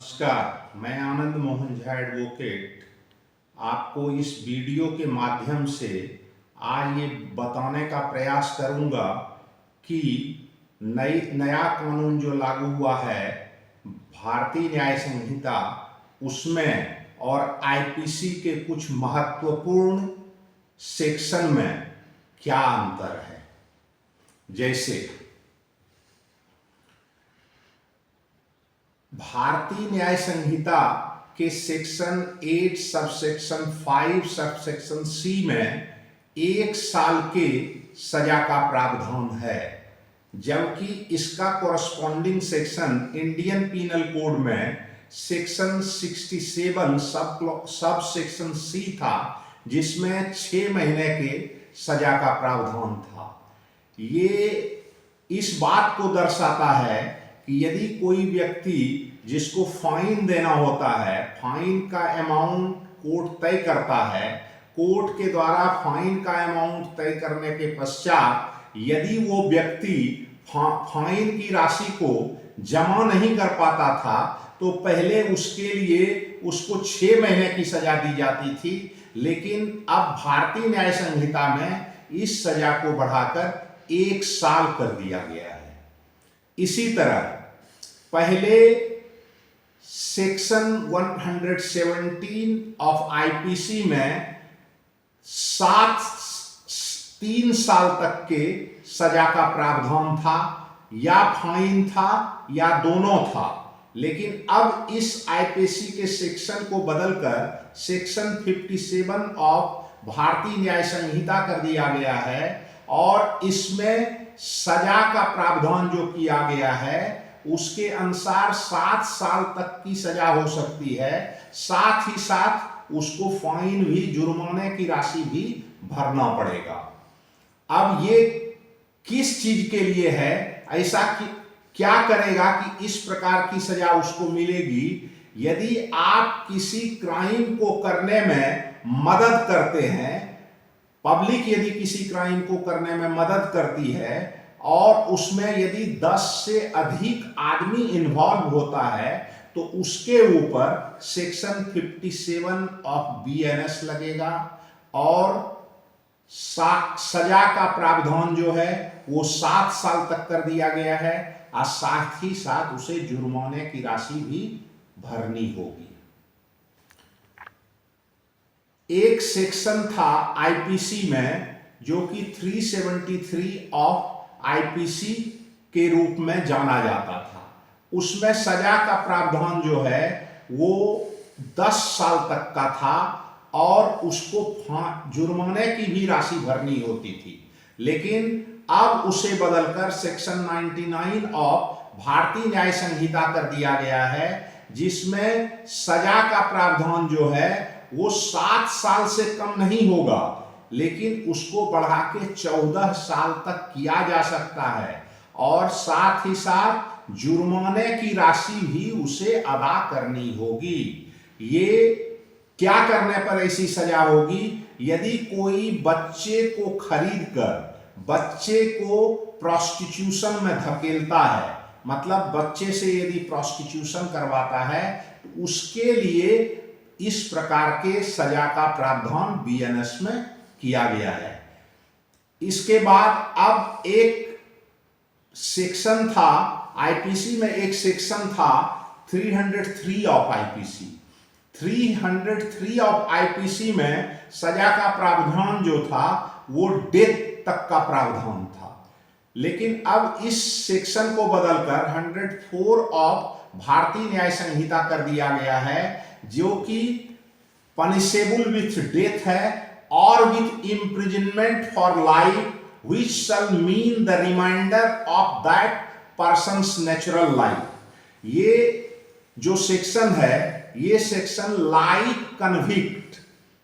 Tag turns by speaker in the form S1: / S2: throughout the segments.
S1: नमस्कार, मैं आनंद मोहन झा एडवोकेट आपको इस वीडियो के माध्यम से आज ये बताने का प्रयास करूंगा कि नया कानून जो लागू हुआ है भारतीय न्याय संहिता उसमें और आईपीसी के कुछ महत्वपूर्ण सेक्शन में क्या अंतर है। जैसे भारतीय न्याय संहिता के सेक्शन 8 सबसेक्शन 5 सबसेक्शन सी में 1 साल के सजा का प्रावधान है, जबकि इसका corresponding section Indian penal code में सेक्शन 67 सब सेक्शन सी था, जिसमें 6 महीने के सजा का प्रावधान था। ये इस बात को दर्शाता है कि यदि कोई व्यक्ति जिसको फाइन देना होता है, फाइन का अमाउंट कोर्ट तय करता है, कोर्ट के द्वारा फाइन का अमाउंट तय करने के पश्चात यदि वो व्यक्ति फाइन की राशि को जमा नहीं कर पाता था तो पहले उसके लिए उसको 6 महीने की सजा दी जाती थी, लेकिन अब भारतीय न्याय संहिता में इस सजा को बढ़ाकर 1 साल कर दिया गया है। इसी तरह पहले सेक्शन 117 ऑफ आईपीसी में 3 साल तक के सजा का प्रावधान था, या फाइन था या दोनों था, लेकिन अब इस आईपीसी के सेक्शन को बदलकर सेक्शन 57 ऑफ भारतीय न्याय संहिता कर दिया गया है और इसमें सजा का प्रावधान जो किया गया है उसके अनुसार 7 साल तक की सजा हो सकती है, साथ ही साथ उसको फाइन भी, जुर्माने की राशि भी भरना पड़ेगा। अब ये किस चीज के लिए है, ऐसा कि क्या करेगा कि इस प्रकार की सजा उसको मिलेगी? यदि आप किसी क्राइम को करने में मदद करते हैं, पब्लिक यदि किसी क्राइम को करने में मदद करती है और उसमें यदि 10 से अधिक आदमी इन्वॉल्व होता है तो उसके ऊपर सेक्शन 57 ऑफ बीएनएस लगेगा और सजा का प्रावधान जो है वो 7 साल तक कर दिया गया है और साथ ही साथ उसे जुर्माने की राशि भी भरनी होगी। एक सेक्शन था आईपीसी में जो कि 373 ऑफ आईपीसी के रूप में जाना जाता था। उसमें सजा का प्रावधान जो है वो 10 साल तक का था और उसको जुर्माने की भी राशि भरनी होती थी, लेकिन अब उसे बदलकर सेक्शन 99 ऑफ भारतीय न्याय संहिता कर दिया गया है, जिसमें सजा का प्रावधान जो है वो 7 साल से कम नहीं होगा, लेकिन उसको बढ़ा के 14 साल तक किया जा सकता है और साथ ही साथ जुर्माने की राशि भी उसे अदा करनी होगी। ये क्या करने पर ऐसी सजा होगी? यदि कोई बच्चे को खरीदकर बच्चे को प्रोस्टिट्यूशन में धकेलता है, मतलब बच्चे से यदि प्रोस्टिट्यूशन करवाता है तो उसके लिए इस प्रकार के सजा का प्रावधान बीएनएस में किया गया है। इसके बाद अब एक सेक्शन था आईपीसी में, एक सेक्शन था 303 ऑफ आईपीसी। 303 ऑफ आईपीसी में सजा का प्रावधान जो था वो डेथ तक का प्रावधान था, लेकिन अब इस सेक्शन को बदलकर 104 ऑफ भारतीय न्याय संहिता कर दिया गया है, जो कि पनिशेबल विथ डेथ है और with imprisonment for life which shall mean the remainder of that person's natural life। ये जो सेक्शन है, ये सेक्शन लाइफ कन्विक्ट,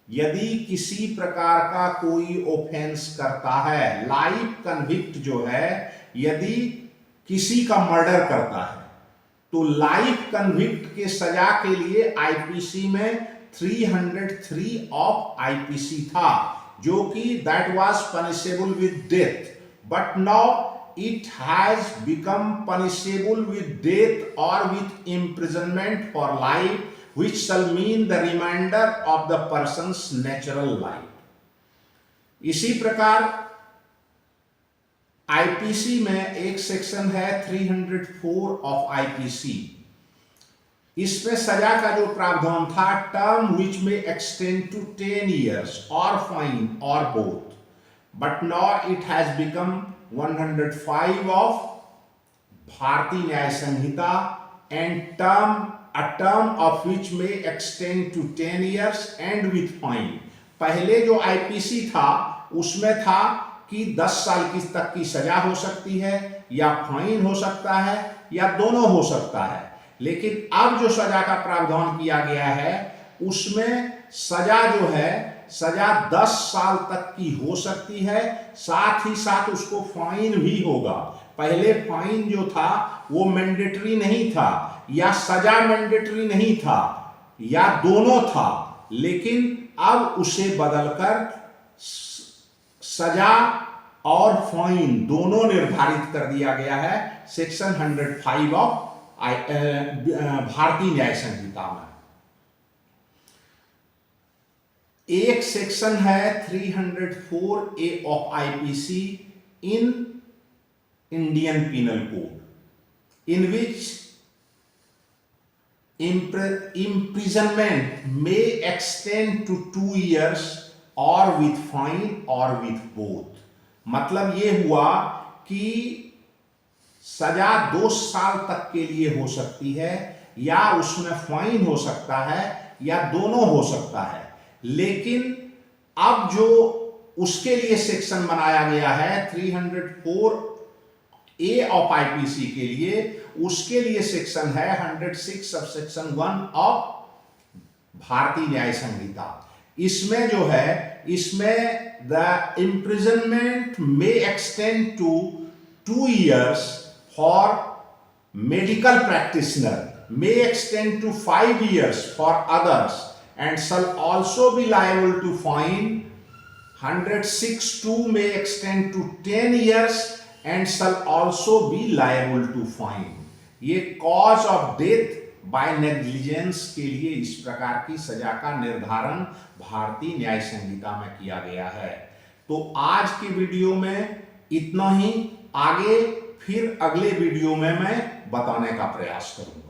S1: यदि किसी प्रकार का कोई ऑफेंस करता है, लाइफ कन्विक्ट जो है यदि किसी का मर्डर करता है तो लाइफ कन्विक्ट के सजा के लिए आईपीसी में 303 ऑफ आईपीसी था, जो कि that was punishable with death, but now it has become punishable with death or with imprisonment for life, which shall mean the remainder of the person's natural life. इसी प्रकार IPC में एक section है 304 of IPC. इसमें सजा का जो प्रावधान था, टर्म विच में एक्सटेंड टू 10 years और फाइन और both, but now it has become 105 of भारतीय न्याय संहिता and a term of which may extend to 10 years and with fine। पहले जो आईपीसी था उसमें था कि 10 साल की तक की सजा हो सकती है या फाइन हो सकता है या दोनों हो सकता है, लेकिन अब जो सजा का प्रावधान किया गया है उसमें सजा जो है, सजा 10 साल तक की हो सकती है, साथ ही साथ उसको फाइन भी होगा। पहले फाइन जो था वो मैंडेटरी नहीं था या सजा मैंडेटरी नहीं था या दोनों था, लेकिन अब उसे बदलकर सजा और फाइन दोनों निर्धारित कर दिया गया है सेक्शन 105 ऑफ भारतीय न्याय संहिता में। एक सेक्शन है 304A of IPC in Indian penal code, in which imprisonment may extend to 2 years or with fine or with both। मतलब ये हुआ कि सजा 2 साल तक के लिए हो सकती है या उसमें फाइन हो सकता है या दोनों हो सकता है, लेकिन अब जो उसके लिए सेक्शन बनाया गया है 304A ऑफ आईपीसी के लिए, उसके लिए सेक्शन है 106 सबसेक्शन 1 ऑफ भारतीय न्याय संहिता। इसमें जो है, इसमें the imprisonment may extend to 2 years for medical practitioner, may extend to 5 years for others and shall also be liable to fine। 106(2) may extend to 10 years and shall also be liable to fine। ये cause of death by negligence के लिए इस प्रकार की सजा का निर्धारण भारतीय न्याय संहिता में किया गया है। तो आज की वीडियो में इतना ही, आगे फिर अगले वीडियो में मैं बताने का प्रयास करूंगा।